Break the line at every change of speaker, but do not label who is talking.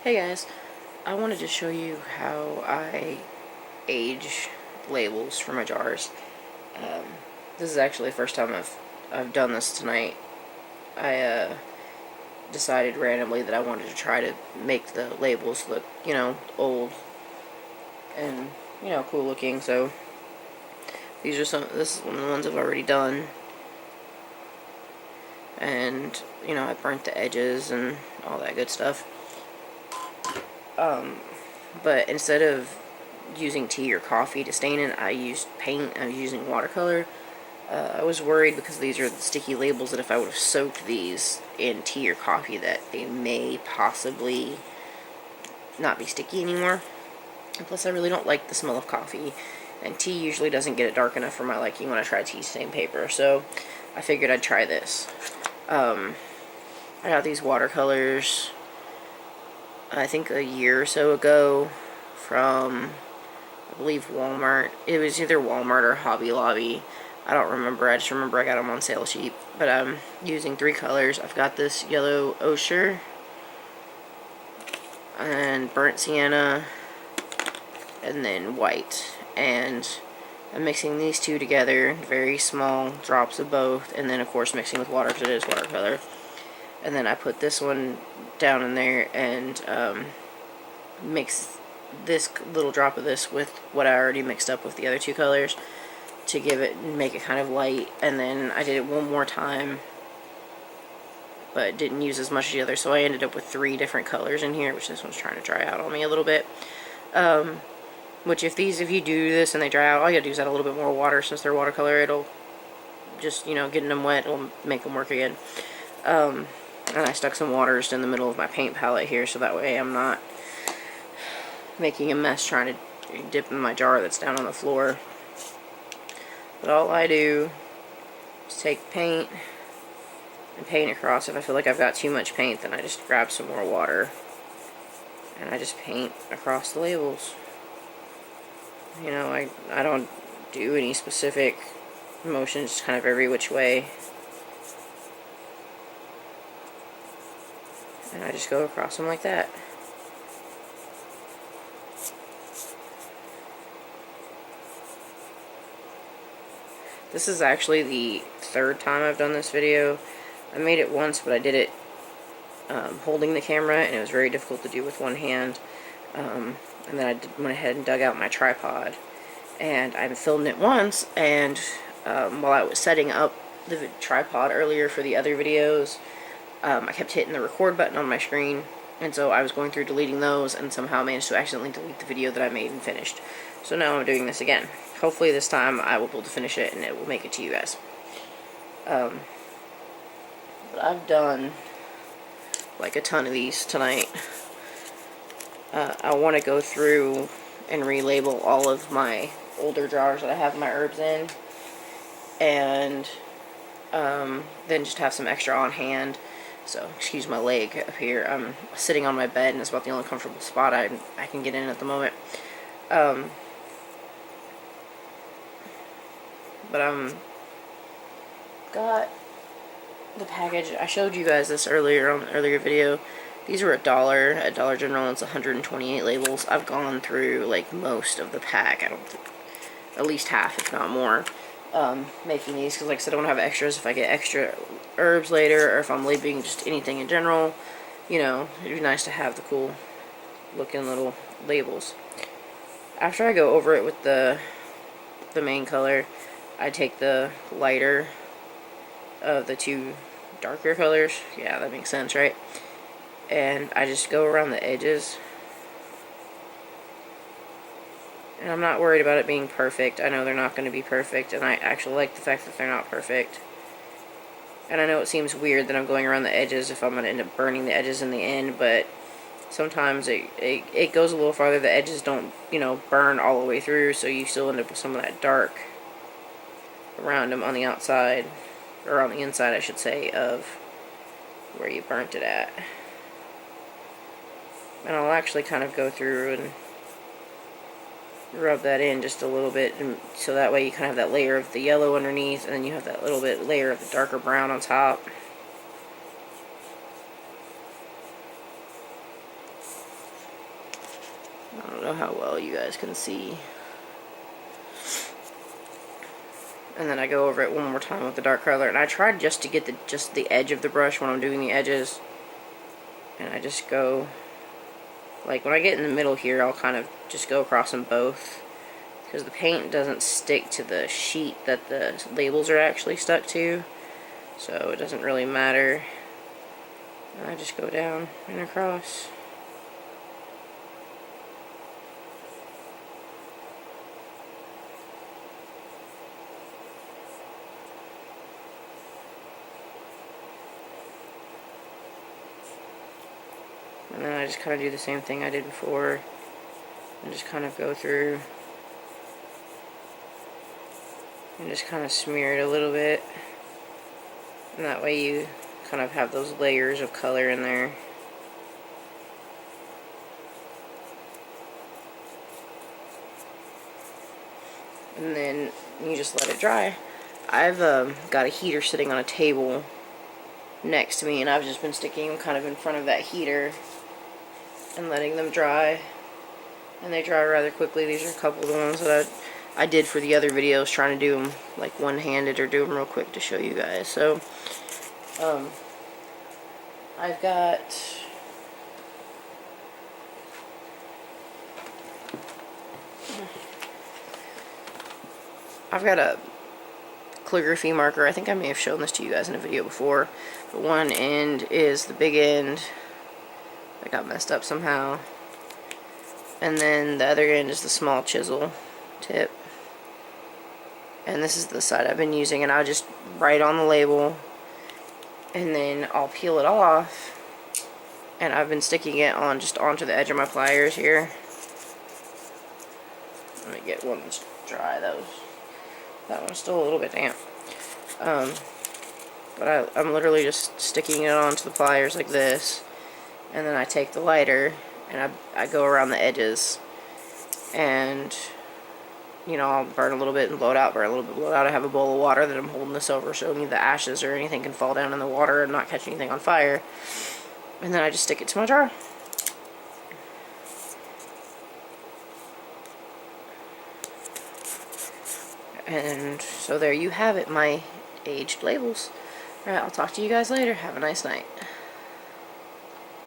Hey guys, I wanted to show you how I age labels for my jars. Um, this is actually the first time I've done this tonight. I decided randomly that I wanted to try to make the labels look, old and cool looking. So these are this is one of the ones I've already done, and I burnt the edges and all that good stuff. But instead of using tea or coffee to stain it, I used paint. I was using watercolor. I was worried because these are the sticky labels that if I would have soaked these in tea or coffee that they may possibly not be sticky anymore. And plus I really don't like the smell of coffee, and tea usually doesn't get it dark enough for my liking when I try tea stain paper, so I figured I'd try this. I got these watercolors I think a year or so ago from, I believe, Walmart. It was either Walmart or Hobby Lobby. I don't remember. I just remember I got them on sale cheap. But I'm using 3 colors. I've got this yellow ochre and burnt sienna and then white. And I'm mixing these two together, very small drops of both, and then of course mixing with water because it is watercolor. And then I put this one down in there and mix this little drop of this with what I already mixed up with the other 2 colors to make it kind of light. And then I did it one more time, but didn't use as much as the other, so I ended up with 3 different colors in here, which this one's trying to dry out on me a little bit. Which if you do this and they dry out, all you gotta do is add a little bit more water. Since they're watercolor, it'll just, getting them wet will make them work again. And I stuck some water just in the middle of my paint palette here, so that way I'm not making a mess trying to dip in my jar that's down on the floor. But all I do is take paint and paint across. If I feel like I've got too much paint, then I just grab some more water and I just paint across the labels. I don't do any specific motions, just kind of every which way. And I just go across them like that. This is actually the 3rd time I've done this video. I made it once, but I did it holding the camera, and it was very difficult to do with one hand. And then I went ahead and dug out my tripod, and I filmed it once, and while I was setting up the tripod earlier for the other videos, I kept hitting the record button on my screen, and so I was going through deleting those and somehow managed to accidentally delete the video that I made and finished. So now I'm doing this again. Hopefully this time I will be able to finish it and it will make it to you guys. But I've done like a ton of these tonight. I want to go through and relabel all of my older jars that I have my herbs in, and then just have some extra on hand. So, excuse my leg up here. I'm sitting on my bed, and it's about the only comfortable spot I can get in at the moment. But got the package. I showed you guys this earlier on an earlier video. These were $1 at Dollar General. It's 128 labels. I've gone through like most of the pack. I don't think, at least half, if not more. Making these because, like I said, I want to have extras if I get extra herbs later, or if I'm labeling just anything in general. It'd be nice to have the cool looking little labels. After I go over it with the main color, I take the lighter of the 2 darker colors. Yeah, that makes sense, right? And I just go around the edges. And I'm not worried about it being perfect. I know they're not going to be perfect, and I actually like the fact that they're not perfect. And I know it seems weird that I'm going around the edges if I'm going to end up burning the edges in the end, but sometimes it goes a little farther. The edges don't, burn all the way through, so you still end up with some of that dark around them on the outside, or on the inside, I should say, of where you burnt it at. And I'll actually kind of go through and rub that in just a little bit, and so that way you kind of have that layer of the yellow underneath, and then you have that little bit layer of the darker brown on top. I don't know how well you guys can see. And then I go over it one more time with the dark color. And I tried just to get the edge of the brush when I'm doing the edges. And I just go, like when I get in the middle here, I'll kind of just go across them both. Because the paint doesn't stick to the sheet that the labels are actually stuck to. So it doesn't really matter. And I just go down and across. And then I just kind of do the same thing I did before. And just kind of go through. And just kind of smear it a little bit. And that way you kind of have those layers of color in there. And then you just let it dry. I've got a heater sitting on a table next to me, and I've just been sticking them kind of in front of that heater and letting them dry. And they dry rather quickly. These are a couple of the ones that I did for the other videos, trying to do them like one-handed or do them real quick to show you guys. So I've got a calligraphy marker. I think I may have shown this to you guys in a video before. But one end is the big end that got messed up somehow. And then the other end is the small chisel tip. And this is the side I've been using, and I'll just write on the label, and then I'll peel it off, and I've been sticking it on just onto the edge of my pliers here. Let me get one that's dry. That one's still a little bit damp. But I'm literally just sticking it onto the pliers like this, and then I take the lighter and I go around the edges, and you know, I'll burn a little bit and blow it out, burn a little bit, blow it out. I have a bowl of water that I'm holding this over so any of the ashes or anything can fall down in the water and not catch anything on fire. And then I just stick it to my jar. And so there you have it, my aged labels. Alright, I'll talk to you guys later. Have a nice night.